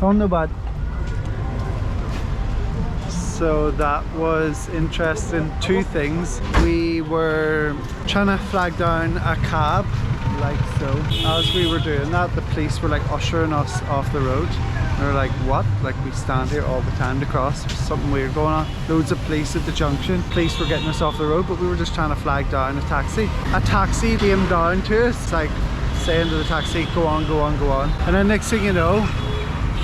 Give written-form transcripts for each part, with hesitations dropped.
Oh no, bad. So that was interesting. Two things. We were trying to flag down a cab, like so. As we were doing that, the police were like ushering us off the road. We were like, what? Like, we stand here all the time to cross. There's something weird going on. Loads of police at the junction. Police were getting us off the road, but we were just trying to flag down a taxi. A taxi came down to us, like saying to the taxi, go on, go on, go on. And then next thing you know,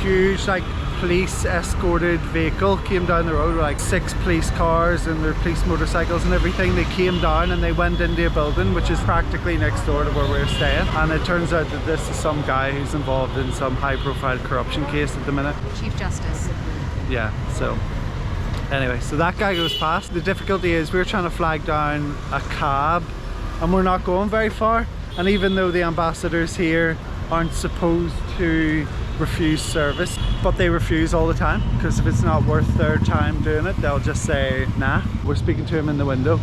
huge like police escorted vehicle came down the road with like 6 police cars and their police motorcycles and everything. They came down and they went into a building which is practically next door to where we're staying, and it turns out that this is some guy who's involved in some high profile corruption case at the minute. Chief Justice. Yeah, so anyway, so that guy goes past. The difficulty is we're trying to flag down a cab and we're not going very far, and even though the ambassadors here aren't supposed to refuse service, but they refuse all the time, because if it's not worth their time doing it, they'll just say nah. We're speaking to him in the window,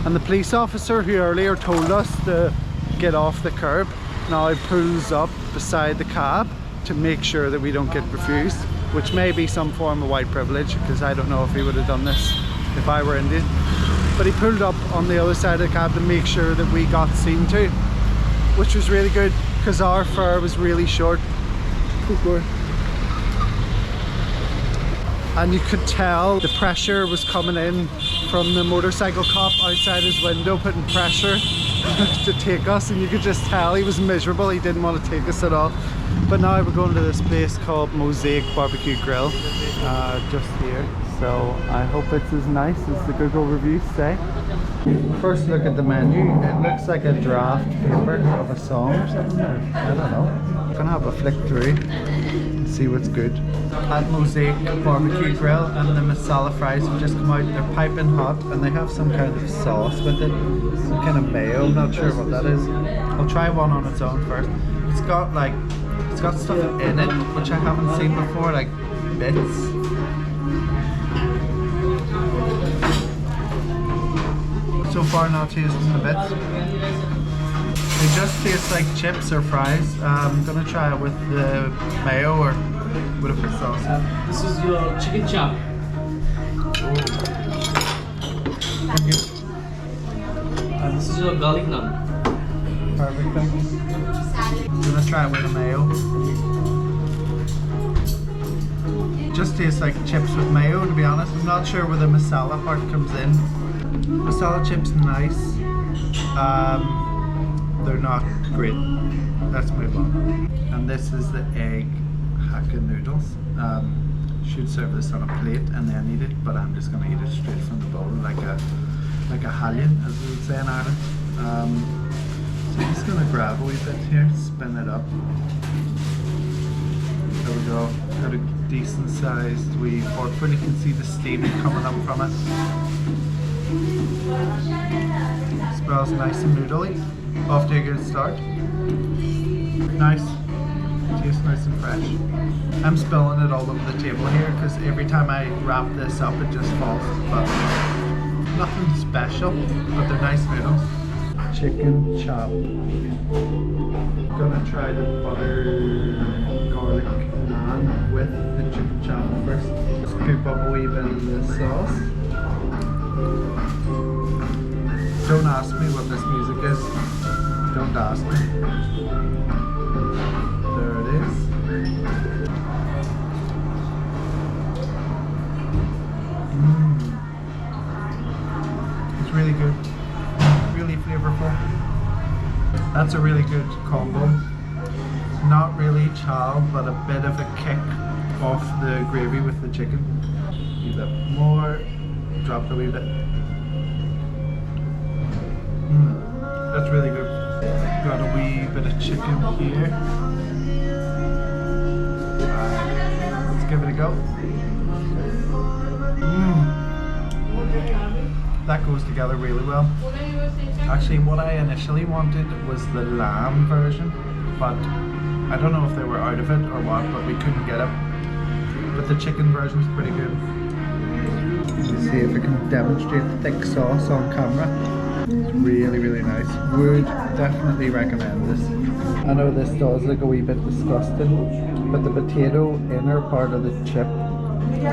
and the police officer who earlier told us to get off the curb now pulls up beside the cab to make sure that we don't get refused, which may be some form of white privilege, because I don't know if he would have done this if I were Indian. But he pulled up on the other side of the cab to make sure that we got seen to, which was really good because our fur was really short. And you could tell the pressure was coming in from the motorcycle cop outside his window, putting pressure to take us, and you could just tell he was miserable. He didn't want to take us at all. But now we're going to this place called Mozaik BBQ Grill, just here. So I hope it's as nice as the Google reviews say. First look at the menu. It looks like a draft paper of a song or something. I don't know. I'm gonna have a flick through and see what's good. At Mozaik BBQ Grill, and the masala fries have just come out. They're piping hot and they have some kind of sauce with it. Some kind of mayo, I'm not sure what that is. I'll try one on its own first. It's got stuff in it which I haven't seen before, like bits. So far not tasting the bits. They just taste like chips or fries. I'm gonna try it with the mayo or whatever the sauce is. This is your chicken chop. Thank you. And this is your garlic naan. Perfect, thank you. I'm gonna try it with the mayo. Just tastes like chips with mayo, to be honest. I'm not sure where the masala part comes in. Masala chips nice. They're not great. Let's move on. And this is the egg hakka noodles. Should serve this on a plate and then eat it, but I'm just gonna eat it straight from the bowl, like a hallion, as we would say in Ireland. So I'm just gonna grab a wee bit here, spin it up. There we go. Got a decent sized wee forkful. You can see the steam coming up from it. Smells nice and noodly. Off to a good start. Nice. Tastes nice and fresh. I'm spilling it all over the table here because every time I wrap this up it just falls. But nothing special, but they're nice noodles. Chicken chop. Gonna try the butter garlic naan with the chicken chop first. Scoop up a wee bit of the sauce. Don't ask me what this music is. Don't ask me. There it is. It's really good. Really flavorful. That's a really good combo. Not really chow, but a bit of a kick off the gravy with the chicken. A wee bit more. Drop a wee bit. That's really good. Got a wee bit of chicken here. Let's give it a go. That goes together really well. Actually, what I initially wanted was the lamb version, but I don't know if they were out of it or what, but we couldn't get it. But the chicken version is pretty good. Let's see if I can demonstrate the thick sauce on camera. It's really, really nice. Would definitely recommend this. I know this does look a wee bit disgusting, but the potato inner part of the chip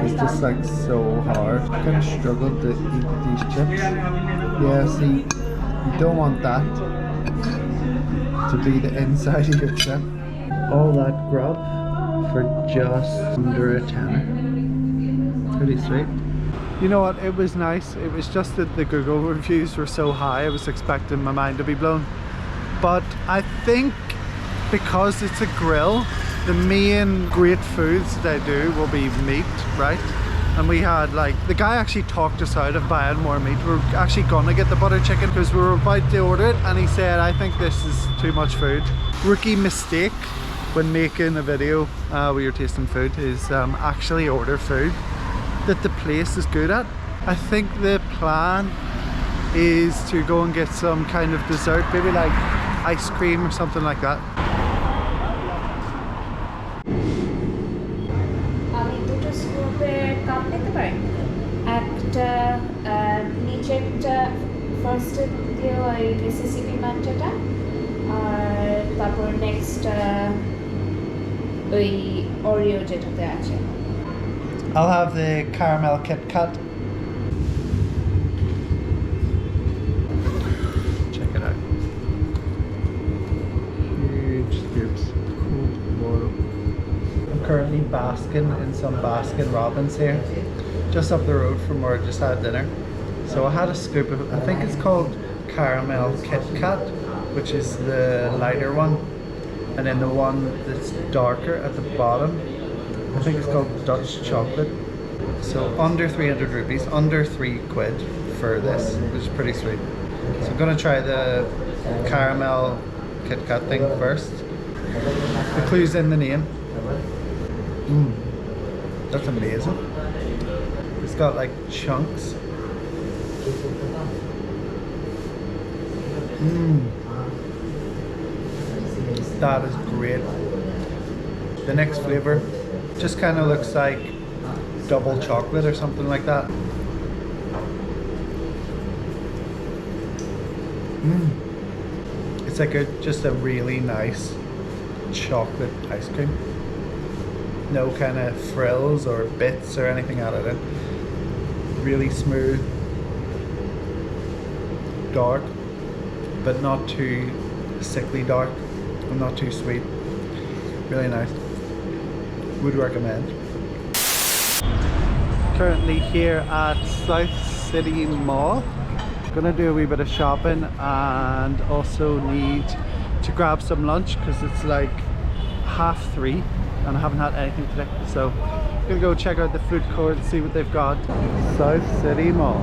is just like so hard. I kind of struggled to eat these chips. Yeah, see, you don't want that to be the inside of your chip. All that grub for just under a tenner. Pretty sweet. You know what, it was nice. It was just that the Google reviews were so high, I was expecting my mind to be blown. But I think because it's a grill, the main great foods they do will be meat, right? And we had like, the guy actually talked us out of buying more meat. We were actually gonna get the butter chicken because we were about to order it, and he said, I think this is too much food. Rookie mistake when making a video where you're tasting food is actually order food that the place is good at. I think the plan is to go and get some kind of dessert, maybe like ice cream or something like that. আমি দুটো স্কুপের cup নিতে পারি, একটা নিচেরটা ফার্স্টে দিয়ে ওই Mississippi মাঞ্চাটা, আর তারপর নেক্সট ওই ওরিও যেটাতে আছে। I'll have the caramel Kit Kat. Check it out. Huge scoops. Cool water. I'm currently basking in some Baskin Robbins here, just up the road from where I just had dinner. So I had a scoop of, I think it's called caramel Kit Kat, which is the lighter one, and then the one that's darker at the bottom, I think it's called Dutch chocolate. So under 300 rupees, under 3 quid for this, which is pretty sweet. So I'm gonna try the caramel Kit Kat thing first. The clue's in the name. That's amazing. It's got like chunks. That is great. The next flavor just kind of looks like double chocolate or something like that. It's like just a really nice chocolate ice cream. No kind of frills or bits or anything out of it. Really smooth, dark, but not too sickly dark and not too sweet. Really nice. Would recommend. Currently here at South City Mall. Gonna do a wee bit of shopping and also need to grab some lunch because it's like 3:30 and I haven't had anything today. So I'm gonna go check out the food court and see what they've got. South City Mall.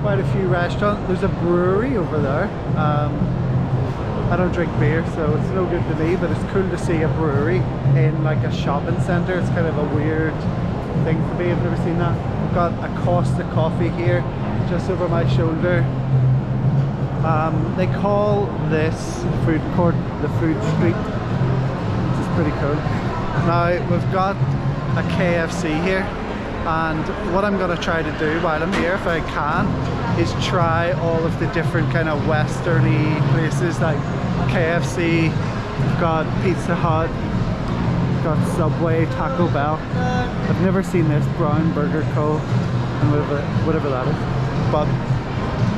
Quite a few restaurants. There's a brewery over there. I don't drink beer, so it's no good to me, but it's cool to see a brewery in like a shopping centre. It's kind of a weird thing for me. I've never seen that. We've got a Costa coffee here just over my shoulder. They call this food court the food street, which is pretty cool. Now we've got a KFC here, and what I'm going to try to do while I'm here, if I can, is try all of the different kind of westerny places like KFC, we've got Pizza Hut, we've got Subway, Taco Bell. I've never seen this, Brown Burger Co, and whatever that is, but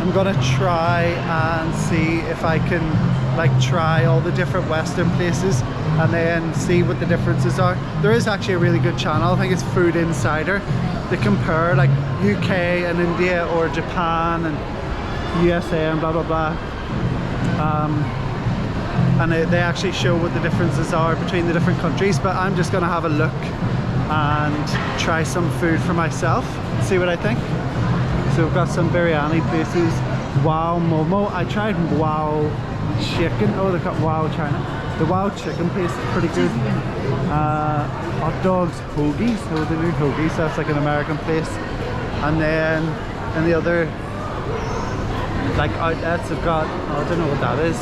I'm gonna try and see if I can like try all the different western places and then see what the differences are. There is actually a really good channel, I think it's Food Insider, to compare like UK and India or Japan and USA and blah blah blah, and they actually show what the differences are between the different countries. But I'm just gonna have a look and try some food for myself, see what I think. So we've got some biryani places, Wow Momo. I tried Wow Chicken. Oh, they've got Wow China. The Wow Chicken place is pretty good. Hot dogs, hoagies. Oh, they do hoagies. That's like an American place. And then in the other like outlets, they've got, oh, I don't know what that is.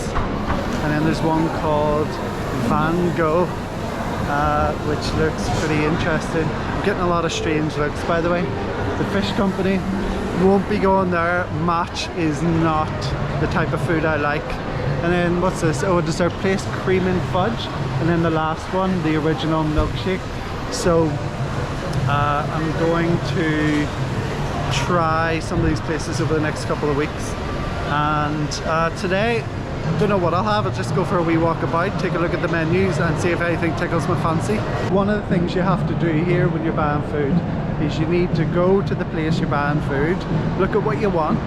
And then there's one called Van Gogh, which looks pretty interesting. getting a lot of strange looks, by the way. The fish company, won't be going there. Match is not the type of food I like. And then what's this? Oh, a dessert place, cream and fudge. And then the last one, the original milkshake. So I'm going to try some of these places over the next couple of weeks. And today, don't know what I'll have. I'll just go for a wee walk about, take a look at the menus and see if anything tickles my fancy. One of the things you have to do here when you're buying food is you need to go to the place you're buying food, look at what you want,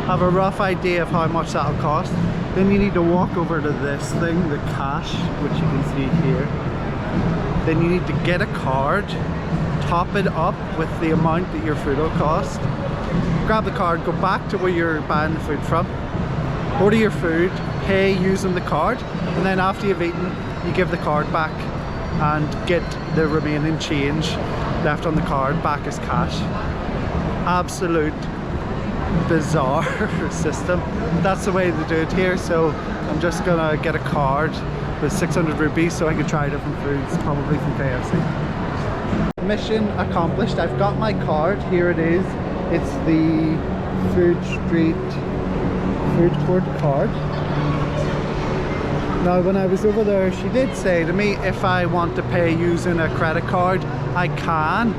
have a rough idea of how much that'll cost. Then you need to walk over to this thing, the cash, which you can see here. Then you need to get a card, top it up with the amount that your food will cost. Grab the card, go back to where you're buying the food from, order your food, pay using the card, and then after you've eaten, you give the card back and get the remaining change left on the card back as cash. Absolute bizarre system. That's the way they do it here, so I'm just gonna get a card with 600 rupees so I can try different foods, probably from KFC. Mission accomplished. I've got my card. Here it is. It's the Food Court card. Now when I was over there, she did say to me if I want to pay using a credit card, I can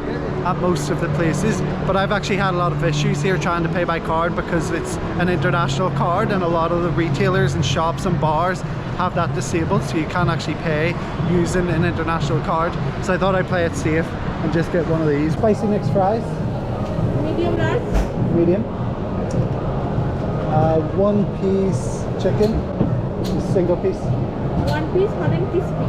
at most of the places, but I've actually had a lot of issues here trying to pay by card because it's an international card and a lot of the retailers and shops and bars have that disabled, so you can't actually pay using an international card. So I thought I'd play it safe and just get one of these. Spicy mixed fries? Medium large? Medium. One piece chicken, just single piece. One piece, hot and crispy.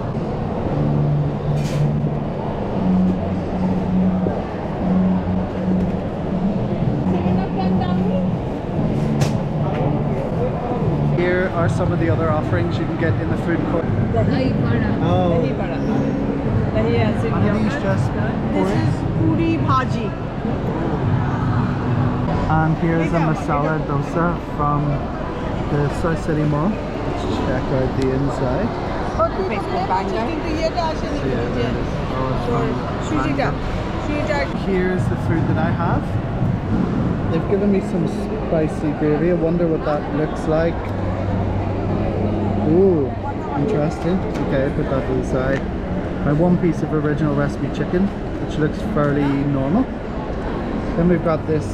Here are some of the other offerings you can get in the food court. Dahi vada. Oh. Dahi vada. Dahi as in Are these yogurt. just This is puri bhaji. And here's a masala dosa from the South City Mall. Let's check out the inside. Here's the food that I have. They've given me some spicy gravy. I wonder what that looks like. Ooh, interesting. Okay, put that to the side. My one piece of original recipe chicken, which looks fairly normal. Then we've got this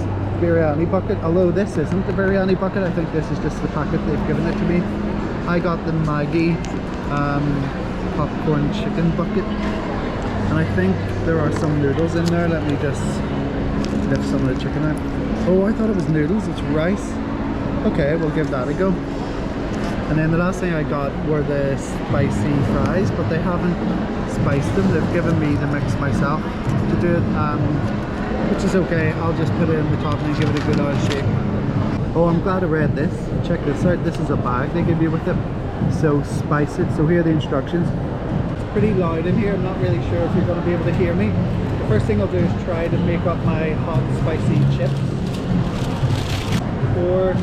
biryani bucket, although this isn't the biryani bucket. I think this is just the packet they've given it to me. I got the Maggi popcorn chicken bucket, and I think there are some noodles in there. Let me just lift some of the chicken out. Oh, I thought it was noodles. It's rice. Okay, we'll give that a go. And then the last thing I got were the spicy fries, but they haven't spiced them. They've given me the mix myself to do it, which is okay. I'll just put it in the top and give it a good old shake. Oh, I'm glad I read this. Check this out. This is a bag they give you with it. So spice it. So here are the instructions. It's pretty loud in here. I'm not really sure if you're going to be able to hear me. The first thing I'll do is try to make up my hot spicy chips. Or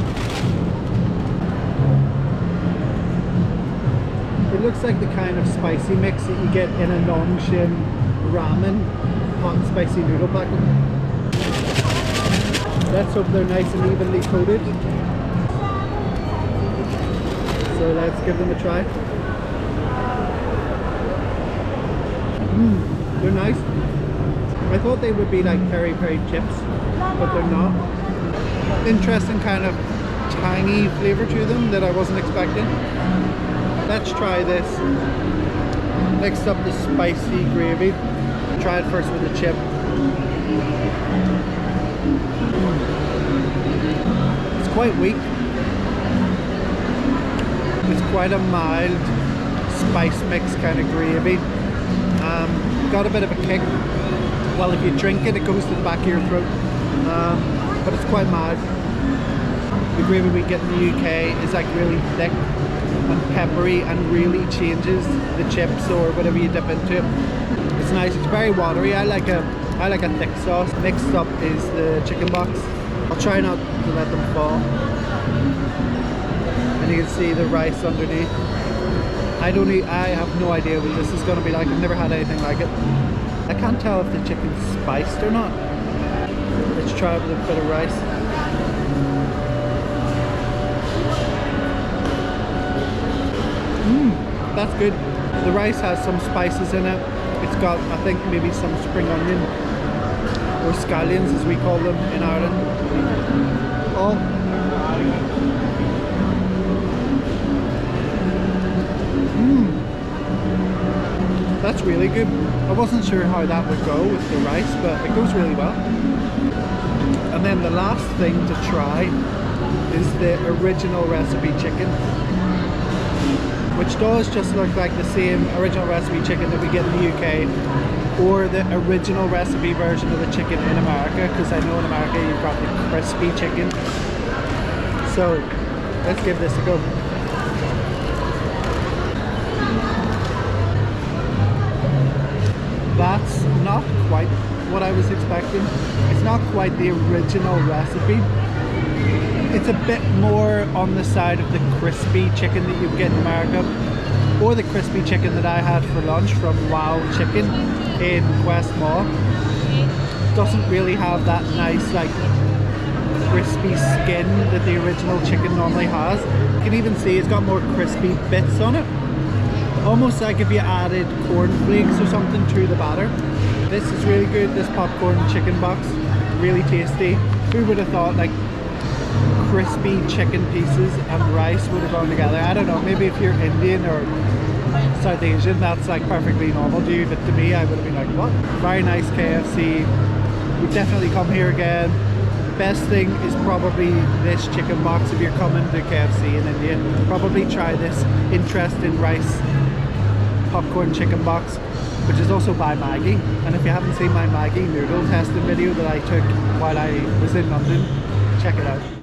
it looks like the kind of spicy mix that you get in a Nongshin ramen hot and spicy noodle packet. Let's hope they're nice and evenly coated. So let's give them a try. They're nice. I thought they would be like peri peri chips, but they're not. Interesting kind of tangy flavor to them that I wasn't expecting. Let's try this. Next up, the spicy gravy. Try it first with the chip. It's quite weak. It's quite a mild spice mix kind of gravy. Got a bit of a kick. Well, if you drink it, it goes to the back of your throat. But it's quite mild. The gravy we get in the UK is like really thick and peppery and really changes the chips or whatever you dip into it. It's nice. It's very watery. I like a thick sauce. Next up is the chicken box. I'll try not to let them fall. And you can see the rice underneath. I have no idea what this is going to be like. I've never had anything like it. can't tell if the chicken's spiced or not. Let's try it with a bit of rice. That's good. The rice has some spices in it. It's got, I think, maybe some spring onion or scallions as we call them in Ireland. Oh. That's really good. I wasn't sure how that would go with the rice, but it goes really well. And then the last thing to try is the original recipe chicken, which does just look like the same original recipe chicken that we get in the UK, or the original recipe version of the chicken in America, because I know in America you've got the crispy chicken. So let's give this a go. That's not quite what I was expecting. It's not quite the original recipe. It's a bit more on the side of the crispy chicken that you get in America, or the crispy chicken that I had for lunch from Wow Chicken in West Mall. Doesn't really have that nice like crispy skin that the original chicken normally has. You can even see it's got more crispy bits on it, almost like if you added cornflakes or something to the batter. This is really good, this popcorn chicken box, really tasty. Who would have thought like crispy chicken pieces and rice would have gone together? I don't know, maybe if you're Indian or South Asian that's like perfectly normal to you, but to me I would have been like, what? Very nice KFC, would definitely come here again. Best thing is probably this chicken box. If you're coming to KFC in India, probably try this interesting rice popcorn chicken box, which is also by Maggie. And if you haven't seen my Maggie noodle testing video that I took while I was in London, check it out.